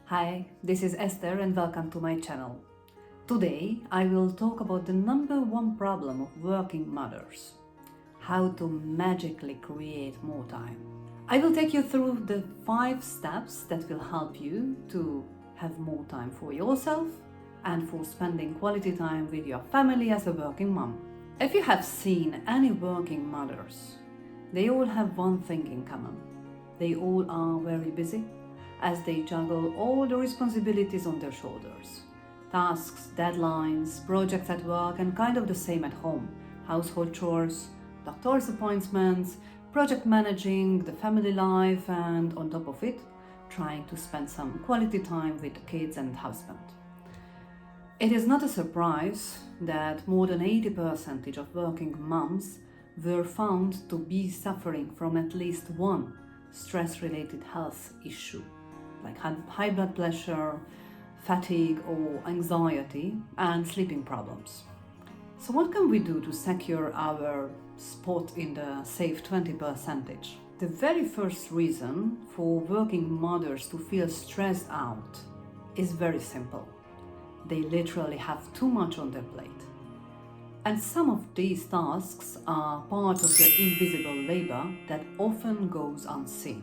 Hi, this is Esther and welcome to my channel. Today I will talk about the number one problem of working mothers: how to magically create more time. I will take you through the 5 steps that will help you to have more time for yourself and for spending quality time with your family as a working mom. If you have seen any working mothers, they all have one thing in common. They all are very busy as they juggle all the responsibilities on their shoulders. Tasks, deadlines, projects at work, and kind of the same at home. Household chores, doctor's appointments, project managing, the family life, and on top of it, trying to spend some quality time with the kids and husband. It is not a surprise that more than 80% of working moms were found to be suffering from at least one stress-related health issue, like high blood pressure, fatigue or anxiety, and sleeping problems. So what can we do to secure our spot in the safe 20%? The very first reason for working mothers to feel stressed out is very simple. They literally have too much on their plate. And some of these tasks are part of the invisible labor that often goes unseen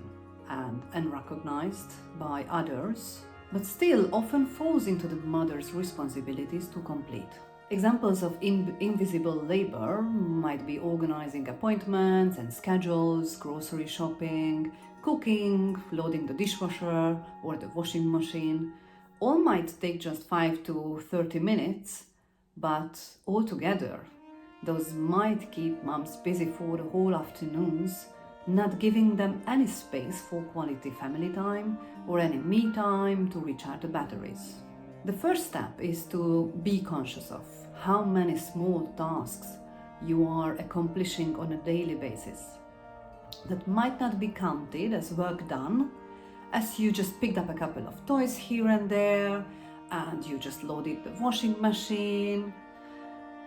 and unrecognized by others, but still often falls into the mother's responsibilities to complete. Examples of invisible labor might be organizing appointments and schedules, grocery shopping, cooking, loading the dishwasher or the washing machine. All might take just 5 to 30 minutes, but altogether, those might keep moms busy for the whole afternoons, not giving them any space for quality family time or any me time to recharge the batteries. The first step is to be conscious of how many small tasks you are accomplishing on a daily basis that might not be counted as work done, as you just picked up a couple of toys here and there and you just loaded the washing machine.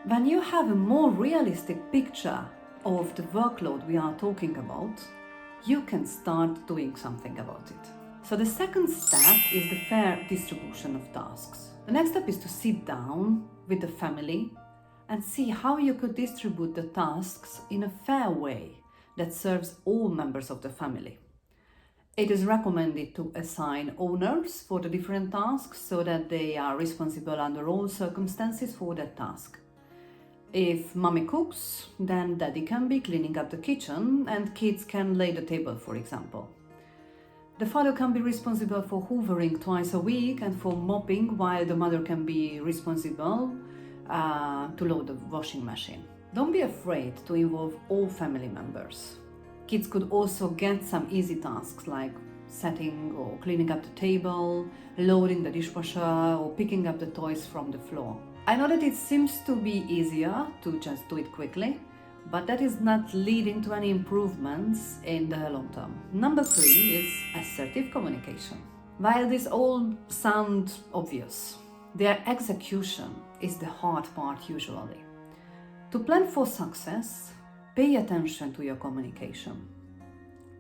When you have a more realistic picture of the workload we are talking about, you can start doing something about it. So the second step is the fair distribution of tasks. The next step is to sit down with the family and see how you could distribute the tasks in a fair way that serves all members of the family. It is recommended to assign owners for the different tasks so that they are responsible under all circumstances for that task. If mommy cooks, then daddy can be cleaning up the kitchen and kids can lay the table, for example. The father can be responsible for hoovering twice a week and for mopping, while the mother can be responsible to load the washing machine. Don't be afraid to involve all family members. Kids could also get some easy tasks like setting or cleaning up the table, loading the dishwasher, or picking up the toys from the floor. I know that it seems to be easier to just do it quickly, but that is not leading to any improvements in the long term. Number 3 is assertive communication. While this all sounds obvious, their execution is the hard part usually. To plan for success, pay attention to your communication.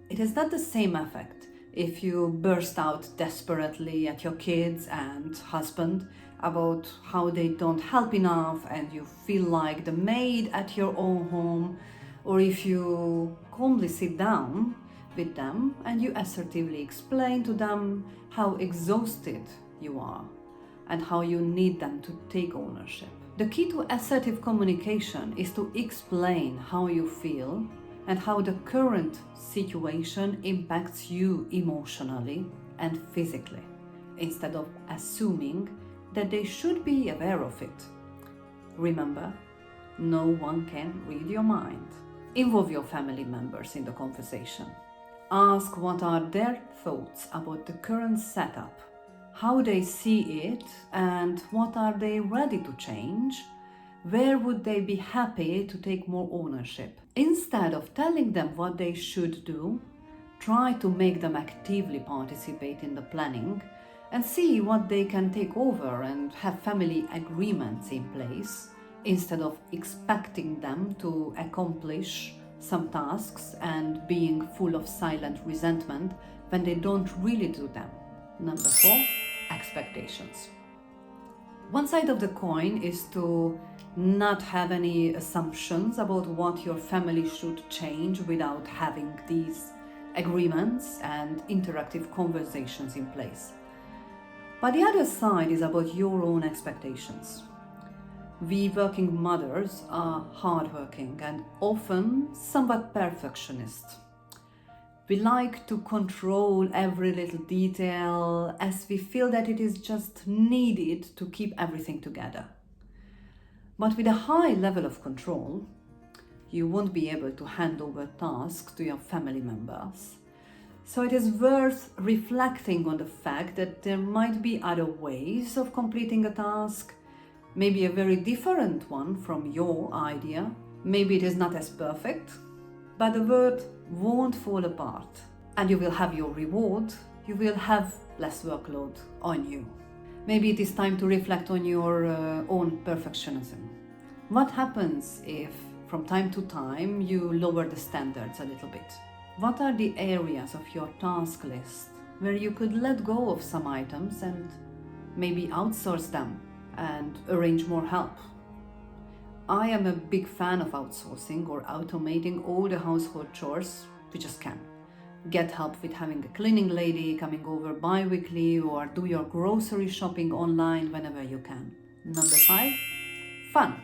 It is not the same effect if you burst out desperately at your kids and husband about how they don't help enough and you feel like the maid at your own home, or if you calmly sit down with them and you assertively explain to them how exhausted you are and how you need them to take ownership. The key to assertive communication is to explain how you feel and how the current situation impacts you emotionally and physically, instead of assuming that they should be aware of it. Remember, no one can read your mind. Involve your family members in the conversation. Ask what are their thoughts about the current setup, how they see it, and what are they ready to change. Where would they be happy to take more ownership? Instead of telling them what they should do, try to make them actively participate in the planning and see what they can take over and have family agreements in place, instead of expecting them to accomplish some tasks and being full of silent resentment when they don't really do them. Number 4, expectations. One side of the coin is to not have any assumptions about what your family should change without having these agreements and interactive conversations in place. But the other side is about your own expectations. We working mothers are hardworking and often somewhat perfectionist. We like to control every little detail as we feel that it is just needed to keep everything together. But with a high level of control, you won't be able to hand over tasks to your family members. So it is worth reflecting on the fact that there might be other ways of completing a task, maybe a very different one from your idea. Maybe it is not as perfect, but the world won't fall apart and you will have your reward, you will have less workload on you. Maybe it is time to reflect on your own perfectionism. What happens if from time to time you lower the standards a little bit? What are the areas of your task list where you could let go of some items and maybe outsource them and arrange more help? I am a big fan of outsourcing or automating all the household chores we just can. Get help with having a cleaning lady coming over bi-weekly, or do your grocery shopping online whenever you can. Number 5, fun.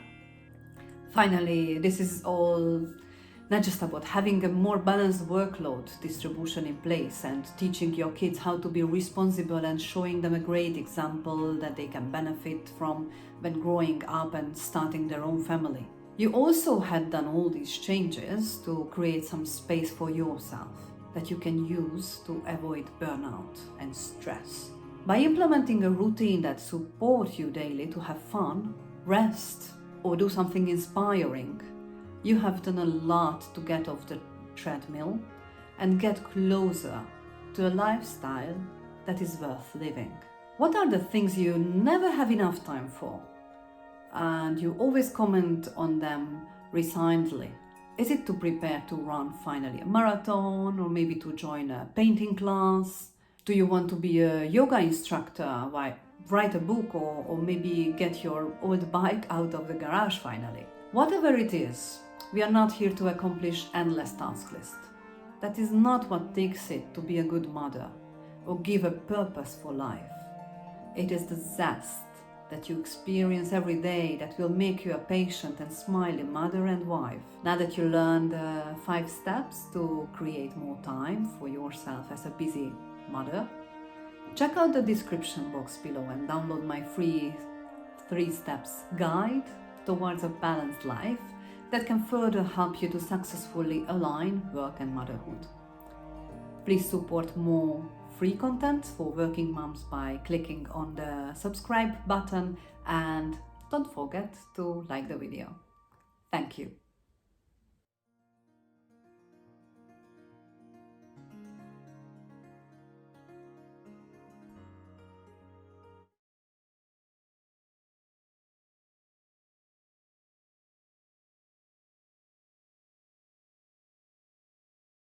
Finally, this is all not just about having a more balanced workload distribution in place and teaching your kids how to be responsible and showing them a great example that they can benefit from when growing up and starting their own family. You also had done all these changes to create some space for yourself that you can use to avoid burnout and stress. By implementing a routine that supports you daily to have fun, rest, or do something inspiring, you have done a lot to get off the treadmill and get closer to a lifestyle that is worth living. What are the things you never have enough time for and you always comment on them resignedly? Is it to prepare to run finally a marathon, or maybe to join a painting class? Do you want to be a yoga instructor, write a book, or maybe get your old bike out of the garage finally? Whatever it is, we are not here to accomplish endless task list. That is not what takes it to be a good mother or give a purpose for life. It is the zest that you experience every day that will make you a patient and smiling mother and wife. Now that you learned 5 steps to create more time for yourself as a busy mother, check out the description box below and download my free 3 steps guide towards a balanced life that can further help you to successfully align work and motherhood. Please support more free content for working moms by clicking on the subscribe button, and don't forget to like the video. Thank you.